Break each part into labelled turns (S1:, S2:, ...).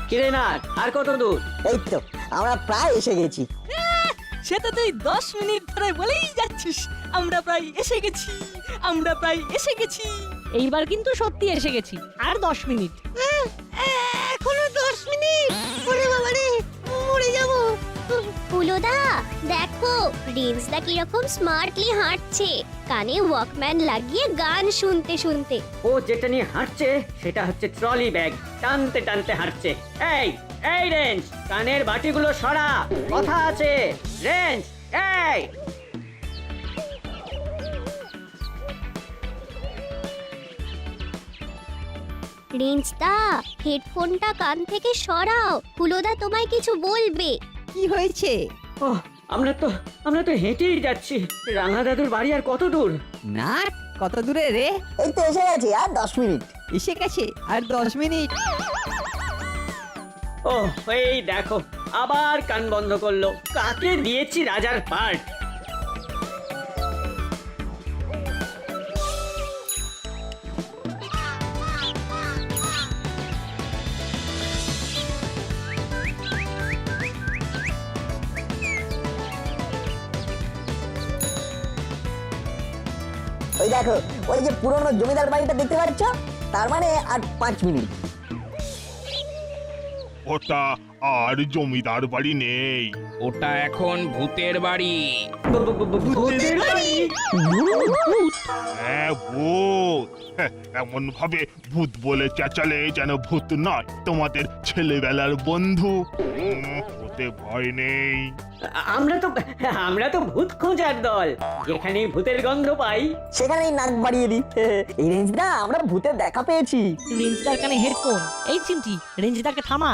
S1: কিরে না আর কত দূর?
S2: এই তো আমরা প্রায় এসে গেছি।
S3: সেটা তুই 10 মিনিট ধরে বলেই যাচ্ছিস আমরা প্রায় এসে গেছি, আমরা প্রায় এসে গেছি।
S4: এইবার কিন্তু সত্যি এসে গেছি, আর 10 মিনিট।
S3: এখনো 10 মিনিট? ওরে বাবা রে, মরে যাব।
S5: ফুলোদা দেখো রিন্সদা কিরকম স্মার্টলি হাঁটছে, কানে ওয়াকম্যান লাগিয়ে গান শুনতে শুনতে।
S1: ও যেটা নিয়ে হাঁটছে সেটা হচ্ছে ট্রলি ব্যাগ, টানতে টানতে হাঁটছে। এই এই রেঞ্জ, কানের বাটিগুলো সরা, কথা আছে। রেঞ্জ, এই
S5: রিন্সদা হেডফোনটা কান থেকে সরাও, ফুলোদা তোমায় কিছু বলবে।
S3: কি হয়েছে?
S1: ও আমরা তো হেঁটেই যাচ্ছি। রাঙা দাদুর বাড়ি আর কত দূর?
S3: না, কত দূরে রে?
S2: এই তো এসে গেছি, আর 10 মিনিট।
S3: এসে গেছে আর 10 মিনিট।
S1: ও এই দেখো, আবার কান বন্ধ করলো। কাকে দিয়েছি রাজার পার্ট?
S2: ওই দেখো, ওই যে পুরনো জমিদার বাড়িটা দেখতে পাচ্ছ, তার মানে আর 5 মিনিট।
S6: ওটা আর জমিদার বাড়ি নেই,
S7: ওটা এখন ভূতের বাড়ি।
S1: ভূতের বাড়ি?
S6: হ্যাঁ ভূত। এমন ভাবে ভূত বলে চেঁচালে যেন ভূত নয়, তোমাদের ছেলেবেলার বন্ধু। ভূতে ভয় নেই।
S1: আমরা তো ভূত খোঁজার দল, যেখানে ভূতের গন্ধ পাই
S2: সেখানেই নাক বাড়িয়ে দিই। এই রেঞ্জদা, আমরা ভূতের দেখা পেয়েছি।
S4: রেঞ্জদার কানে হেডফোন। এই চিমটি, রেঞ্জদাকে থামা।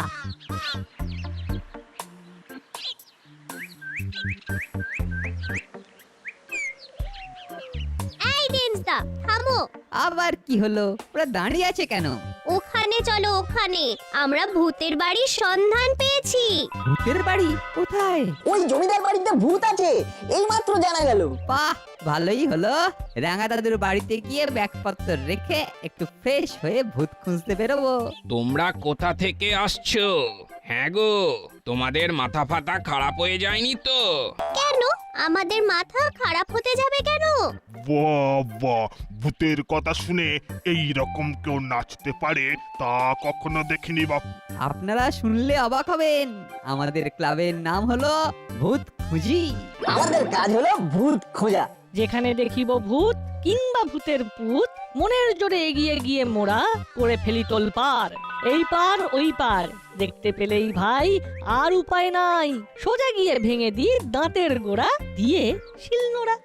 S5: এই রিন্সদা থামো।
S3: আবার কি হলো? ওরা দাঁড়িয়ে আছে কেন?
S5: ওখানে চলো, ওখানে আমরা ভূতের বাড়ির সন্ধান পেয়েছি।
S3: ভূতের বাড়ি কোথায়?
S2: ওই জমিদার বাড়িতে ভূত আছে, এই মাত্র জানা গেল।
S3: বাহ, ভালোই হলো। রাঙা দাদুর বাড়িতে গিয়ে ব্যাগপত্র রেখে একটু ফ্রেশ হয়ে ভূত খুঁজতে বেরোবো।
S7: তোমরা কোথা থেকে আসছো? হ্যাঁ গো, তোমাদের মাথা ফাতা খারাপ হয়ে যায়নি তো?
S5: কেন আমাদের মাথা খারাপ হতে যাবে কেন?
S6: বাবা, ভূতের কথা শুনে এই রকম কেউ নাচতে পারে তা কখনো দেখিনি বাপ।
S3: আপনারা শুনলে অবাক হবেন, আমাদের ক্লাবের নাম হলো ভূত খুঁজি।
S2: আমাদের কাজ হলো ভূত খোঁজা।
S4: যেখানে দেখিব ভূত কিংবা ভূতের পুত, মনের জোরে এগিয়ে গিয়ে মোরা করে ফেলি তোলপার। এই পার ওই পার দেখতে পেলেই ভাই আর উপায় নাই, সোজা গিয়ে ভেঙে দিই দাঁতের গোড়া দিয়ে শিলনোড়া।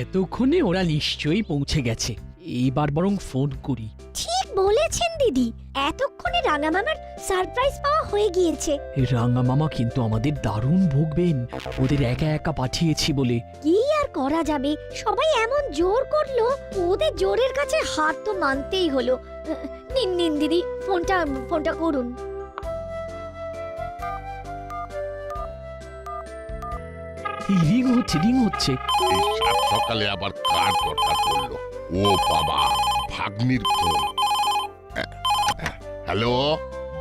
S8: এতক্ষণে ওরা নিশ্চয়ই পৌঁছে গেছে। এইবার বরং ফোন করি।
S5: ঠিক বলেছেন দিদি, এতক্ষণে রাঙা মামার সারপ্রাইজ পাওয়া হয়ে গিয়েছে।
S8: রাঙা মামা কিন্তু আমাদের দারুণ ভুগবেন, ওদের একা একা পাঠিয়েছি বলে।
S5: কি আর করা যাবে, সবাই এমন জোর করলো, ওদের জোরের কাছে হার তো মানতেই হলো। নিন নিন দিদি, ফোনটা করুন।
S8: রিং হচ্ছে।
S9: এই সাত সকালে আবার কার দরকার পড়লো? ও বাবা, ভাগ্নির ফোন। হ্যালো,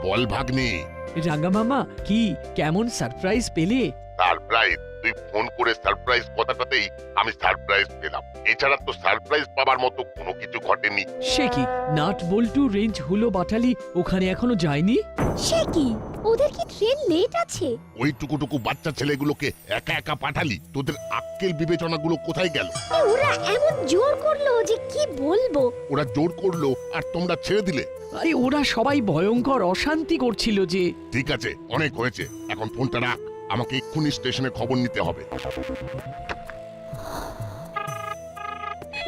S9: বল ভাগ্নি।
S8: রাঙা মামা, কি কেমন সারপ্রাইজ পেলে?
S9: সারপ্রাইজ? তুই ফোন করে সারপ্রাইজ কথাটাতেই আমি সারপ্রাইজ পেলাম। এছাড়া তো সারপ্রাইজ পাবার মতো কোনো কিছু ঘটেনি।
S8: সে কি, নাট বল্টু রেঞ্জ হুলো বাটালি ওখানে এখনো যায়নি?
S5: সে কি, ওদের কি ট্রেন লেট আছে?
S9: ওই টুকুটুকু বাচ্চা ছেলেগুলোকে একা একা পাঠালি, তোদের আক্কেল বিবেচনাগুলো কোথায় গেল?
S5: ওরা এমন জোর করলো যে কি বলবো।
S9: ওরা জোর করলো আর তোমরা ছেড়ে দিলে?
S8: আরে ওরা সবাই ভয়ঙ্কর অশান্তি করছিল যে।
S9: ঠিক আছে, অনেক হয়েছে, এখন ফোনটা রাখ, আমাকে এক্ষুনি স্টেশনে খবর নিতে হবে।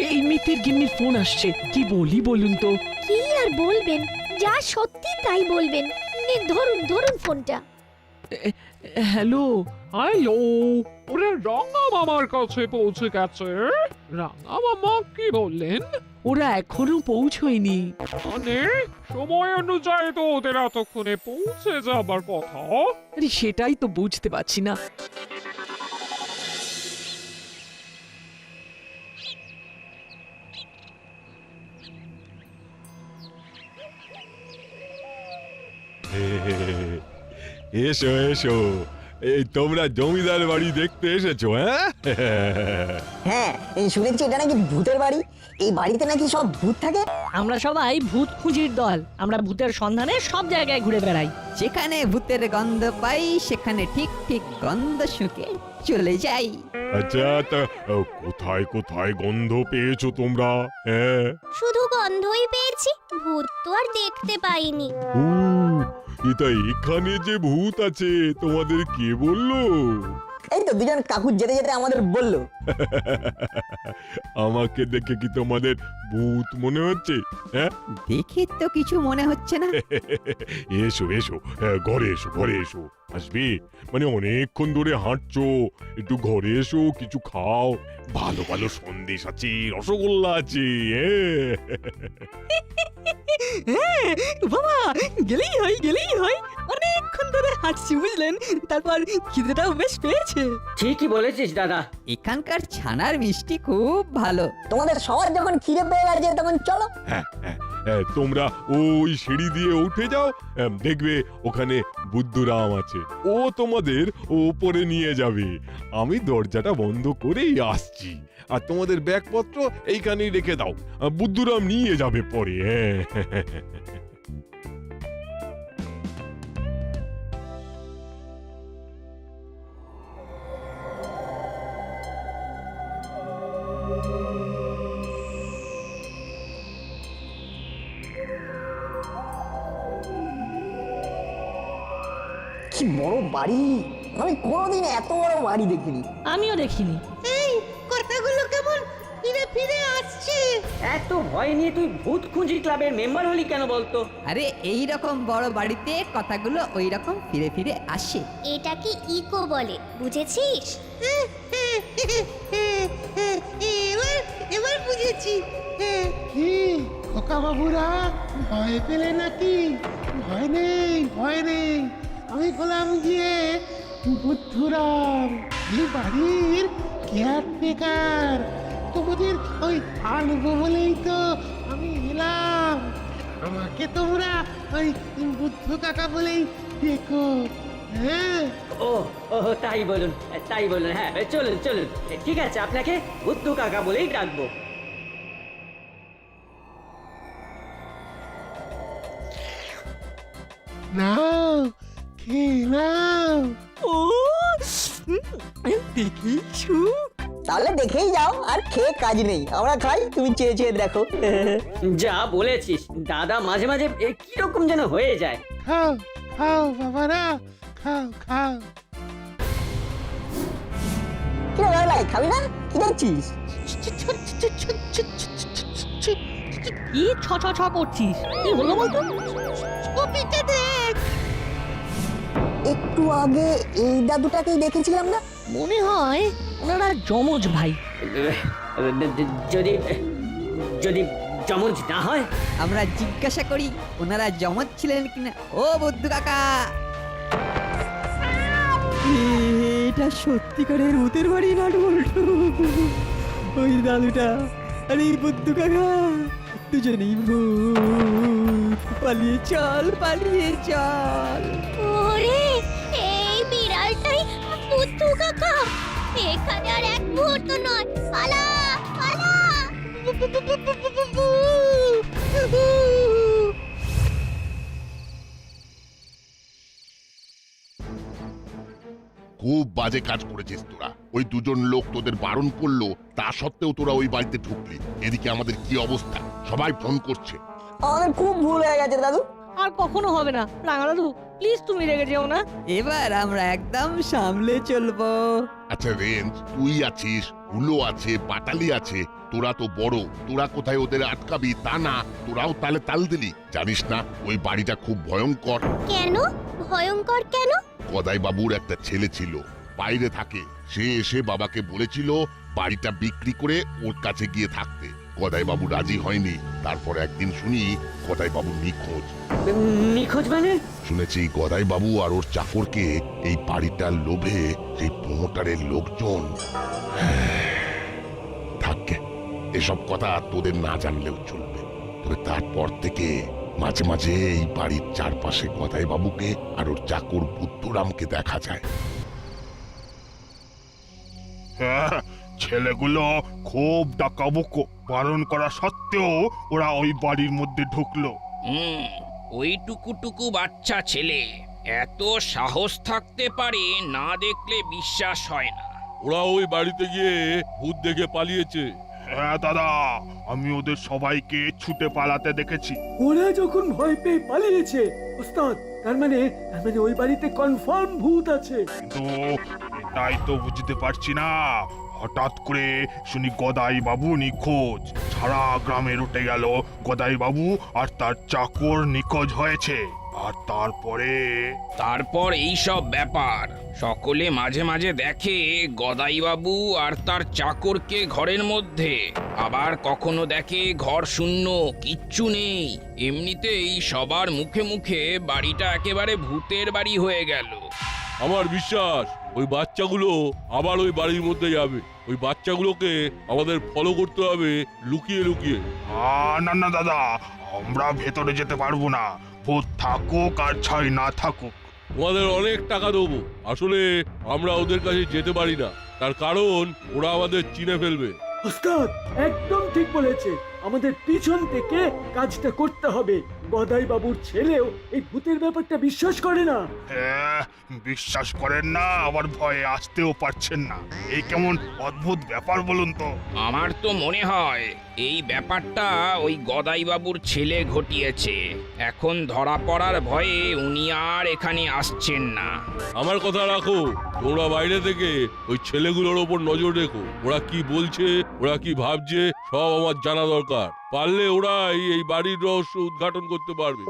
S8: এই মিতির গিন্নির ফোন আসছে, কি বলি বলুন তো?
S5: কি আর বলবেন, যা সত্যি তাই বলবেন। নিন, ধরুন ফোনটা।
S8: হ্যালো।
S10: হ্যালো, ওরা রাঙা মামার কাছে পৌঁছে গেছে। রাঙা মামা কি বললেন?
S8: ওরা এখনো পৌঁছয়নি।
S10: মানে সময় অনুযায়ী তো ওদের এতক্ষণে পৌঁছে যাবার কথা।
S8: আরে সেটাই তো বুঝতে পারছি না।
S11: এসো এসো, এই তোমরা জমিদার বাড়ি দেখতে এসেছো? হ্যাঁ
S2: হ্যাঁ, এই শুনেছি এটা নাকি ভূতের বাড়ি। এই বাড়িতে নাকি সব ভূত থাকে।
S4: আমরা সবাই ভূত খুঁজির দল। আমরা ভূতের সন্ধানে সব জায়গায় ঘুরে বেড়াই।
S3: যেখানে ভূতের গন্ধ পাই সেখানে ঠিক ঠিক গন্ধ শুকে চলে যাই।
S11: আচ্ছা, তা কোথায় কোথায় গন্ধ পেয়েছো তোমরা? হ্যাঁ,
S5: শুধু গন্ধই পেয়েছি, ভূত তো আর দেখতে পাইনি।
S11: ও এটা এখানে যে ভূত আছে তোমাদের কে বললো?
S2: এই তো দুজন কাকু যেতে যেতে আমাদের বললো।
S11: আমাকে দেখে কি তোমাদের ভূত মনে হচ্ছে? হ্যাঁ,
S3: দেখে তো কিছু মনে হচ্ছে না।
S11: এসো এসো, ঘরে এসো, ঘরে এসো। আসবে মানে অনেকক্ষণ ধরে হাঁটছো, একটু ঘরে এসো, কিছু খাও। ভালো ভালো সন্দেশ আছে, রসগোল্লা আছে।
S8: হ্যাঁ বাবা, গেলেই হয়। অনেকক্ষণ ধরে হাঁটছি বুঝলেন, তারপর খিদেটাও বেশ পেয়েছে।
S1: ঠিকই বলেছিস দাদা।
S3: এখানকার ছানার মিষ্টি খুব ভালো।
S2: তোমাদের সবার যখন খিদে পেয়ে গেছে তখন চলো।
S11: হ্যাঁ, তোমরা ওই সিঁড়ি দিয়ে উঠে যাও, দেখবে ওখানে বুদ্ধুরাম আছে, ও তোমাদের ওপরে নিয়ে যাবে। আমি দরজাটা বন্ধ করেই আসছি, আর তোমাদের ব্যাগপত্র এইখানেই রেখে দাও, বুদ্ধুরাম নিয়ে যাবে পরে। হ্যাঁ
S2: কি বড় বাড়ি! আমি কোনোদিন এত বড় বাড়ি দেখিনি।
S4: আমিও দেখিনি।
S5: কথাগুলো কেমন ফিরে ফিরে আসছে।
S1: এত ভয় নিয়ে তুই ভূত খুঁজি ক্লাবের মেম্বার হলি কেন বলতো?
S3: আরে এই রকম বড় বাড়িতে কথাগুলো ওই রকম ফিরে ফিরে আসে।
S5: এটাকে ইকো বলে, বুঝেছিস? এবার বুঝেছি।
S10: কি খোকা বাবুরা ভয় পেলে নাকি? ভয় নেই, আমি হলাম গিয়ে বুদ্ধুরাম, এই বাড়ির কেয়ারটেকার। তোমাদের ওই আনবো বলেই তো আমি এলাম। আমাকে তোমরা ওই বুদ্ধু কাকা বলেই দেখো। হ্যাঁ,
S1: ও ও তাই বলুন। হ্যাঁ, চলুন। ঠিক আছে, আপনাকে বুদ্ধু কাকা বলেই ডাকবো।
S10: নাও খেয়ে নাও।
S8: ও দেখিছু,
S2: তাহলে দেখেই যাও, আর খেয়ে কাজ নেই। আমরা খাই, তুমি চেয়ে চেয়ে দেখো।
S1: যা বলেছিস দাদা, মাঝে মাঝে কিরকম যেন হয়ে যায়।
S10: খাও খাও বাবারা, খাও।
S2: কি রে লাই, খাবি না? কি দেখছিস?
S4: কি ছ করছিস? কি হলো বলতো?
S2: একটু আগে এই দাদুটাকেই দেখেছিলাম না?
S4: মনে হয় ওনারা যমজ ভাই।
S1: যদি যদি জমজ না হয়?
S3: আমরা জিজ্ঞাসা করি ওনারা জমজ ছিলেন কিনা। ও বুদ্ধু কাকা,
S8: এটা সত্যিকারের ভূতের বাড়ি না বলতো? ওই দাদুটা আর এই বুদ্ধু কাকা দুজনেই ভূত। পালিয়ে চল।
S5: ওরে, এই বিড়ালটাই বুদ্ধু কাকা। এখানে আর এক মুহূর্ত নয়, পালা।
S9: খুব বাজে কাজ করেছিস তোরা। ওই দুজন লোক তোদের বারণ করলো, তা সত্ত্বেও তোরা ওই বাড়িতে ঢুকলি। এদিকে আমাদের কি অবস্থা, সবাই ফোন করছে।
S2: আমাদের খুব ভুল হয়ে গেছে দাদু।
S4: আর কখনো হবে না। রাঙা দাদু, প্লিজ তুমি রেগে যেও না।
S3: এবার আমরা একদম সামলে চলবো।
S9: আচ্ছা রেঞ্জ, তুই আছিস, হুলো আছে, বাটালি আছে, তোরা তো বড়, তোরা কোথায় ওদের আটকাবি তা না, তোরাও তালে তাল দিলি। জানিস না ওই বাড়িটা খুব ভয়ঙ্কর?
S5: কেন ভয়ঙ্কর? কেন?
S9: গদাই বাবুর একটা ছেলে ছিল, বাইরে থাকে। সে এসে বাবাকে বলেছিল বাড়িটা বিক্রি করে ওর কাছে গিয়ে থাকতে। গদাই বাবু রাজি হয়নি। তারপর একদিন শুনি গদাই বাবু নিখোঁজ।
S1: নিখোঁজ মানে?
S9: শুনেছি গদাই বাবু আর ওর চাকরকে এই বাড়িটার লোভে সেই প্রমোটারের লোকজন। থাকবে, এসব কথা তোদের না জানলেও চলবে। তবে তারপর থেকে মাঝে মাঝে এই বাড়ির চারপাশে গদাই বাবুকে আর ওর চাকর বুদ্ধুরামকে দেখা যায়।
S6: হ্যাঁ, ছেলেগুলো খুব ডাকাবুকো, বারণ করা সত্ত্বেও ওরা ওই বাড়ির মধ্যে ঢুকলো।
S7: ওই টুকু বাচ্চা ছেলে এত সাহস থাকতে পারে, না দেখলে বিশ্বাস হয় না।
S11: ওরা ওই বাড়িতে গিয়ে ভূত দেখে পালিয়েছে।
S6: হ্যাঁ দাদা, আমি ওদের সবাইকে ছুটে পালাতে দেখেছি।
S8: ওরা যখন ভয় পেয়ে পালিয়েছে ওস্তাদ, তার মানে ওই বাড়িতে কনফার্ম ভূত আছে।
S6: কিন্তু এটাই তো বুঝতে পারছি না, হঠাৎ করে শুনি গদাই বাবু নিখোঁজ। সারা গ্রামে রটে গেল গদাই বাবু আর তার চাকর নিখোঁজ হয়েছে। আর তারপর
S7: এই সব ব্যাপার সকলে মাঝে মাঝে দেখে গদাইবাবু আর তার চাকরকে ঘরের মধ্যে, আবার কখনো দেখে ঘর শূন্য, কিচ্ছু নেই। এমনিতেই সবার মুখে মুখে বাড়িটা একেবারে ভূতের বাড়ি হয়ে গেল।
S11: আমার বিশ্বাস ওই বাচ্চাগুলো আবার ওই বাড়ির মধ্যে যাবে। ওই বাচ্চাগুলোকে আমাদের ফলো করতে হবে লুকিয়ে লুকিয়ে।
S6: না না দাদা, আমরা ভেতরে যেতে পারবো না, ভূত থাকুক আর ছাই না থাকুক।
S11: তোমাদের অনেক টাকা দেবো, আসলে আমরা ওদের কাছে যেতে পারি না, তার কারণ ওরা আমাদের চিনে ফেলবে।
S8: ওস্তাদ একদম ঠিক বলেছে, আমাদের পিছন থেকে কাজটা করতে হবে। গদাই বাবুর ছেলেও এই ভূতের ব্যাপারটা বিশ্বাস করে না।
S6: হ্যাঁ, বিশ্বাস করেন না, আবার ভয়ে আসতেও পারছেন না। এই কেমন অদ্ভুত ব্যাপার বলুন তো।
S7: আমার তো মনে হয় এই ব্যাপারটা ওই গদাইবাবুর ছেলে ঘটিয়েছে। এখন ধরা পড়ার ভয়ে উনি আর এখানে আসছেন না।
S11: আমার কথা রাখো, তোমরা বাইরে থেকে ওই ছেলেগুলোর ওপর নজর রেখো। ওরা কি বলছে, ওরা কি ভাবছে, সব আমার জানা দরকার। পারলে ওরাই এই বাড়ির রহস্য উদ্ঘাটন করতে পারবে।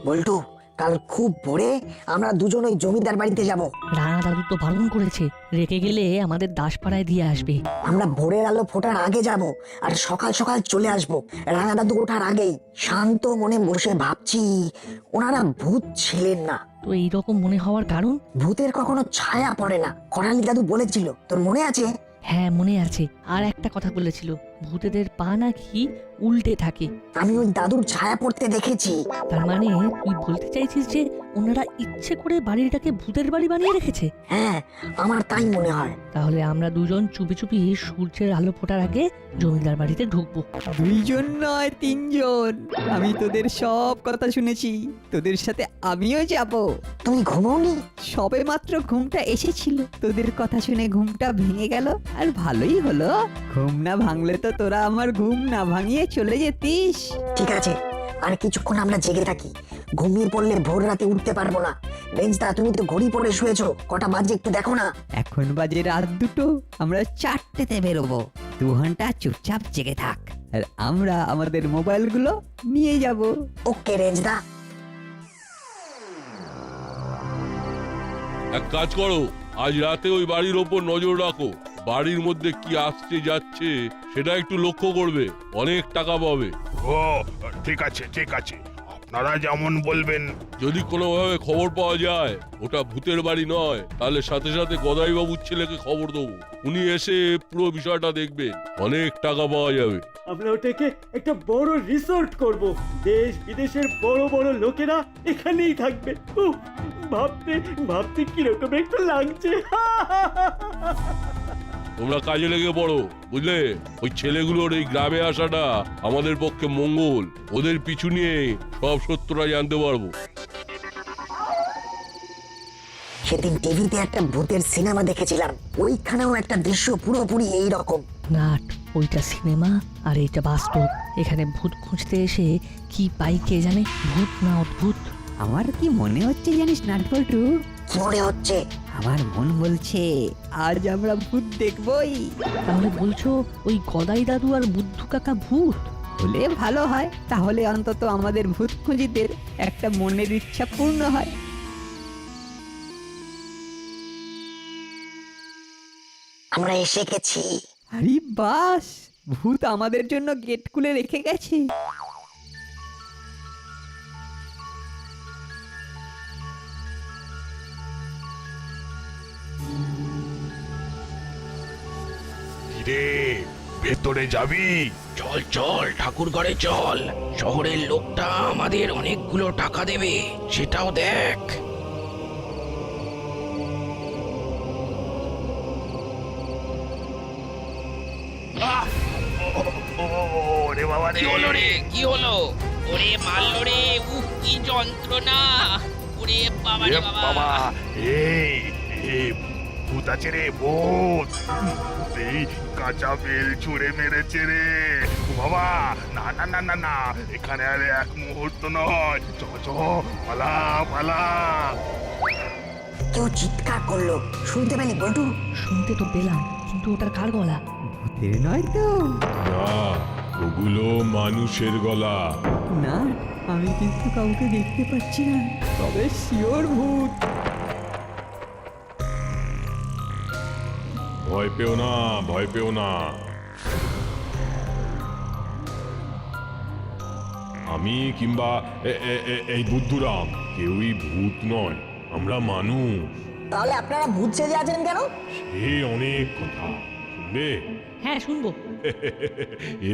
S2: বল্টু, কাল খুব ভোরে আমরা দুজন ওই জমিদার বাড়িতে যাব।
S4: রানা দাদু তো বারণ করেছে, রেখে গেলে আমাদের দাসপাড়ায় দিয়ে আসবে।
S2: আমরা ভোরের আলো ফোটার আগে যাব আর সকাল সকাল চলে আসব, রাঙা দাদু ওঠার আগেই। শান্ত মনে বসে ভাবছি ওনারা ভূত ছিলেন না।
S4: তো এইরকম মনে হওয়ার কারণ?
S2: ভূতের কখনো ছায়া পড়ে না, করালি দাদু বলেছিল, তোর মনে আছে?
S4: হ্যাঁ মনে আছে। আর একটা কথা বলেছিল, ভূতেদের পা নাকি উল্টে থাকে।
S2: আমি ওই দাদুর ছায়া পড়তে দেখেছি।
S4: তার মানে তুই বলতে চাইছিস যে ওনারা ইচ্ছে করে বাড়িটাকে ভূতের বাড়ি বানিয়ে রেখেছে?
S2: হ্যাঁ, আমার তাই মনে হয়।
S4: তাহলে আমরা দুজন চুপি চুপি সূর্যের আলো ফোটার আগে জমিদার বাড়িতে ঢুকবো।
S3: 2 জন নয় 3 জন। আমি তোদের সব কথা শুনেছি, তোদের সাথে আমিও যাব।
S2: তুমি ঘুমোওনি?
S3: সবে মাত্র ঘুমটা এসেছিল, তোদের কথা শুনে ঘুমটা ভেঙে গেল। আর ভালোই হলো, ঘুম না ভাঙলে তো তোরা আমার ঘুম না ভাঙিয়ে চলে যেতিস।
S2: ঠিক আছে, আর কিছুক্ষণ আমরা জেগে থাকি। ঘুমিয়ে পড়লে ভোর রাতে উঠতে পারবো না। বেঞ্চদা, তুমি তো ঘড়ি পরে শুয়েছো, কটা বাজে একটু দেখো না।
S3: এখন বাজে রাত 2, আমরা 4টেতে বেরোবো। 2 ঘন্টা চুপচাপ জেগে থাক, আর আমরা আমাদের মোবাইলগুলো নিয়ে যাব।
S2: ওকে রেঞ্জদা।
S11: এক কাজ করো, আজ রাতে ওই বাড়ির ওপর নজর রাখো। বাড়ির মধ্যে কি আসছে যাচ্ছে সেটা একটু লক্ষ্য করবে, অনেক টাকা পাবে।
S6: ও ঠিক আছে ঠিক আছে, আপনারা যেমন বলবেন।
S11: যদি কোনোভাবে খবর পাওয়া যায় ওটা ভূতের বাড়ি নয়, তাহলে সাথে সাথে গদাইবাবুর ছেলেকে খবর দেবো। উনি এসে পুরো বিষয়টা দেখবেন, অনেক টাকা পাওয়া যাবে।
S8: আমরা ওটাকে একটা বড় রিসোর্ট করব, দেশ বিদেশের বড় বড় লোকেরা এখানেই থাকবে। উফ, ভাবতে ভাবতে কিরকম একটু লাগছে।
S11: তোমরা কাজে লেগে পড়ো, বুঝলে? ওই ছেলেগুলোর এই গ্রামে আসাটা আমাদের পক্ষে মঙ্গল। ওদের পিছু নিয়ে সব সত্যটা জানতে পারবো।
S2: সেদিন টিভিতে একটা ভূতের সিনেমা দেখেছিলাম, ওইখানেও একটা দৃশ্য পুরোপুরি এই রকম।
S4: নাট, ওইটা সিনেমা আর এইটা বাস্তব। এখানে ভূত খুঁজতে এসে কি পাই কে জানে, ভূত না অদ্ভুত।
S3: আমার কি মনে হচ্ছে জানিস নাটবল্টু?
S2: কি মনে হচ্ছে?
S3: আমার মন বলছে আজ আমরা ভূত দেখবই।
S4: তাহলে বলছো ওই গদাই দাদু আর বুদ্ধু কাকা ভূত?
S3: হলে ভালো হয়, তাহলে অন্তত আমাদের ভূত খুঁজিদের একটা মনের ইচ্ছা পূর্ণ হয়।
S2: আমরা এসে গেছি।
S3: আরে বাস, ভূত আমাদের জন্য গেট খুলে রেখে গেছে।
S6: রে, ভেতরে যাবি?
S7: চল চল ঠাকুর ঘরে চল, শহরের লোকটা আমাদের অনেকগুলো টাকা দেবে, সেটাও দেখ।
S6: ওরে বাবা
S7: কি হলো রে, কি হলো? ওরে মারলো রে, উফ কি যন্ত্রণা! ওরে বাবা রে বাবা!
S6: বাবা, এই এই ভূত আছে রে, ভূত! এই কাঁচা বেল ছুঁড়ে মেরেছে রে। ও বাবা, না না না না না, এখানে আর এক মুহূর্ত নয়। চ চ, পালা পালা।
S2: কেউ চিৎকার করলো, শুনতে পেলি বল্টু?
S4: শুনতে তো পেলাম, কিন্তু ওটা কার গলা?
S3: ভূতের নয় তো?
S11: না, ওগুলো মানুষের গলা।
S3: না, আমি কিন্তু কাউকে দেখতে পাচ্ছি না, তবে শিওর ভূত।
S11: ভয় পেও না, ভয় পেও না। আমি কিংবা এই বুদ্ধুরাম কেউই ভূত নয়, আমরা মানুষ।
S2: তাহলে আপনারা ভূত সেজে আছেন কেন?
S11: সে অনেক কথা শুনবে।
S4: হ্যাঁ শুনবো।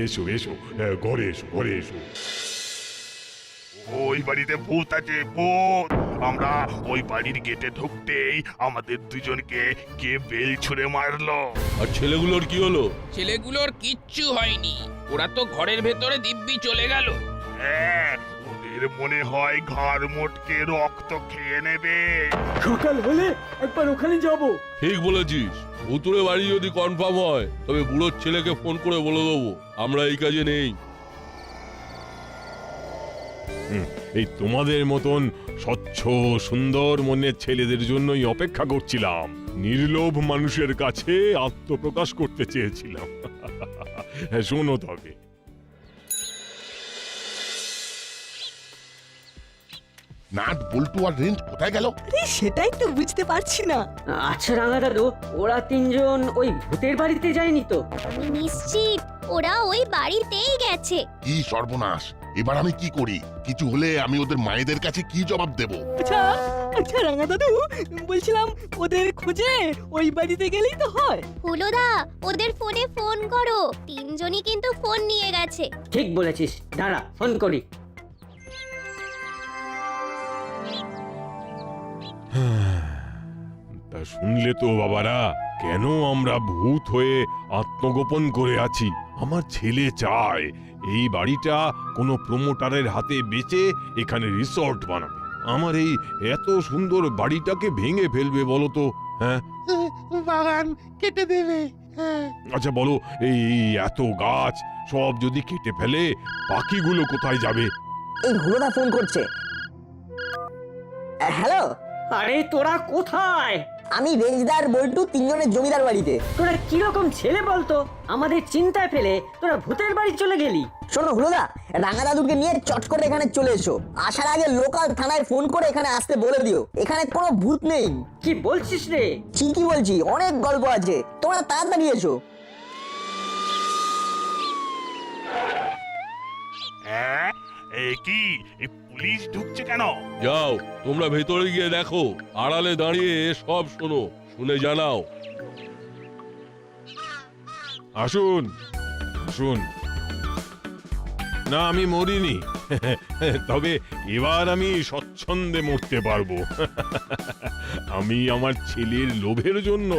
S11: এসো এসো, ঘরে এসো, ঘরে এসো।
S6: ওই বাড়িতে ভূত আছে, ভূত! আমরা ওই বাড়ির গেটে ঢুকতেই আমাদের দুজনকে কে বেল ছুঁড়ে মারলো।
S11: আর ছেলেগুলোর কি হলো?
S7: ছেলেগুলোর কিচ্ছু হয়নি, ওরা তো ঘরের ভেতরে দিব্যি চলে গেল।
S6: হ্যাঁ, ওদের মনে হয় ঘাড় মোটকে রক্ত খেয়ে নেবে।
S8: সকাল হলে একবার ওখানে যাব।
S11: ঠিক বলেছিস, ভুতুরে বাড়ি যদি কনফার্ম হয় তবে বুড়োর ছেলেকে ফোন করে বলে দেবো আমরা এই কাজে নেই। এই তোমাদের মতন স্বচ্ছ সুন্দর মনের ছেলেদের জন্যই অপেক্ষা করছিলাম। নির্লোভ মানুষের কাছে আত্মপ্রকাশ করতে চেয়েছিলাম। শোনো তবে,
S9: নাট বল্টু আর রেঞ্জ কোথায় গেল?
S3: সেটাই তো বুঝতে পারছি না।
S1: আচ্ছা রাঙা দাদু, ওরা তিনজন ওই ভূতের বাড়িতে যায়নি তো?
S5: আমি নিশ্চিত ওরা ওই বাড়িতেই গেছে।
S9: কি সর্বনাশ! এবার আমি কি করি? কিছু হলে আমি ওদের মায়েদের কাছে কি জবাব দেব?
S4: আচ্ছা আচ্ছা রাঙা দাদু, বলছিলাম ওদের খোঁজে ওই বাড়িতে গেলেই তো হয়।
S5: হুলোদা, ওদের ফোনে ফোন করো, তিনজনই কিন্তু ফোন নিয়ে গেছে।
S1: ঠিক বলেছিস, দাঁড়া ফোন করি।
S11: তা শুনলে তো বাবারা, কেন আমরা ভূত হয়ে আত্মগোপন করে আছি। আমার ছেলে চায় এই বাড়িটা কোনো প্রমোটারের হাতে বেচে এখানে রিসর্ট বানাবে। আমার এই এত সুন্দর বাড়িটাকে ভেঙে ফেলবে বলো তো? হ্যাঁ,
S10: বাগান কেটে দেবে।
S11: আচ্ছা বলো, এই এত গাছ সব যদি কেটে ফেলে বাকিগুলো কোথায় যাবে?
S2: এই হুলোদা ফোন করছে। হ্যালো,
S1: আরে তোরা কোথায়?
S2: আমি রেঞ্জদার বল্টু তিনজনের জমিদার বাড়িতে।
S1: তোরা কিরকম ছেলে বলতো, আমাদের চিন্তায় ফেলে তোরা ভূতের বাড়ি চলে গেলি।
S2: শোনো হুলোদা, রাঙা দাদুকে নিয়ে চট করে এখানে চলে এসো। আসার আগে লোকাল থানায় ফোন করে এখানে আসতে বলে দিও। এখানে কোনো ভূত নেই।
S1: কি বলছিস রে?
S2: ঠিকই বলছি, অনেক গল্প আছে, তোমরা তাড়াতাড়ি এসো।
S6: হ্যাঁ, কি পুলিশ ঢুকছে কেন?
S11: যাও তোমরা ভেতরে গিয়ে দেখো, আড়ালে দাঁড়িয়ে সব শোনো, শুনে জানাও। আসুন আসুন। না, আমি মরিনি, তবে এবার আমি স্বচ্ছন্দে মরতে পারবো। আমি আমার ছেলের লোভের জন্য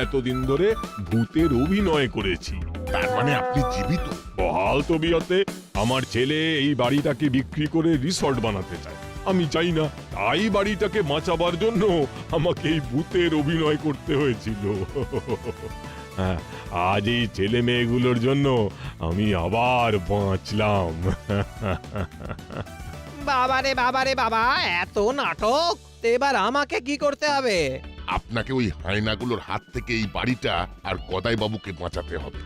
S11: এতদিন ধরে ভূতের অভিনয় করেছি।
S9: তার মানে আপনি জীবিত?
S11: বহাল তবিয়তে আমার ছেলে এই বাড়িটাকে বিক্রি করে রিসর্ট বানাতে চায়। আমি চাই না, তাই বাড়িটাকে বাঁচাবার জন্য আমাকে এই ভূতের অভিনয় করতে হয়েছিল। হ্যাঁ, আজ এই ছেলে মেয়েগুলোর জন্য আমি আবার বাঁচলাম।
S10: বাবারে বাবারে বাবা, এত নাটক! এবার আমাকে কি করতে হবে?
S9: আপনাকে ওই হায়নাগুলোর হাত থেকে এই বাড়িটা আর গদাই বাবুকে বাঁচাতে হবে।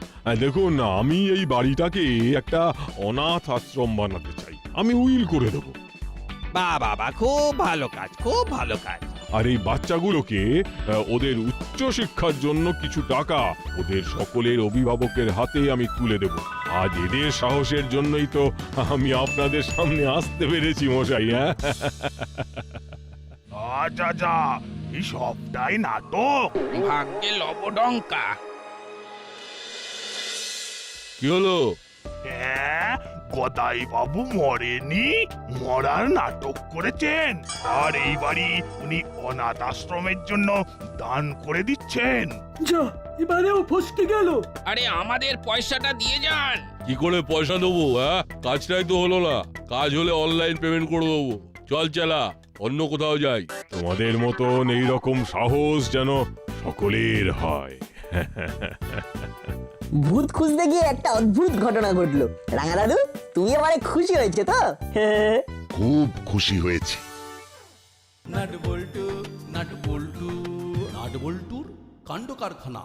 S11: দেখুন, আমি এই বাড়িটাকে একটা অনাথ আশ্রম বানাতে চাই। আমি উইল করে দেবো।
S10: বাবা, খুব ভালো কাজ, খুব ভালো কাজ।
S11: আর এই বাচ্চাগুলোকে ওদের উচ্চ শিক্ষার জন্য কিছু টাকা ওদের সকলের অভিভাবকের হাতে আমি তুলে দেব। আজ এদের সাহসের জন্যই তো আমি আপনাদের সামনে আসতে পেরেছি মশাই। হ্যাঁ,
S6: যা এই সবটাই নাটক।
S7: ভাগ্যে লবডঙ্কা।
S11: কি হলো?
S6: হ্যাঁ, গদাই বাবু মরেনি, মরার নাটক করেছেন, আর এই বাড়ি উনি অনাথ আশ্রমের জন্য দান করে দিচ্ছেন।
S8: যা, এবারেও ফসকে গেল।
S7: আরে আমাদের পয়সাটা দিয়ে যান।
S11: কি করে পয়সা দেবো? কাজটাই তো হলো না। কাজ হলে অনলাইন পেমেন্ট করে দেবো। চল চালা, অন্য কোথাও যাই। তোমাদের মতন এইরকম সাহস যেন সকলের হয়।
S2: ভূত খুঁজতে গিয়ে একটা অদ্ভুত ঘটনা ঘটলো। রাঙা দাদু, তুমি এবারে খুশি হয়েছে তো?
S9: খুব খুশি হয়েছি।
S12: নাট বল্টু কাণ্ড কারখানা।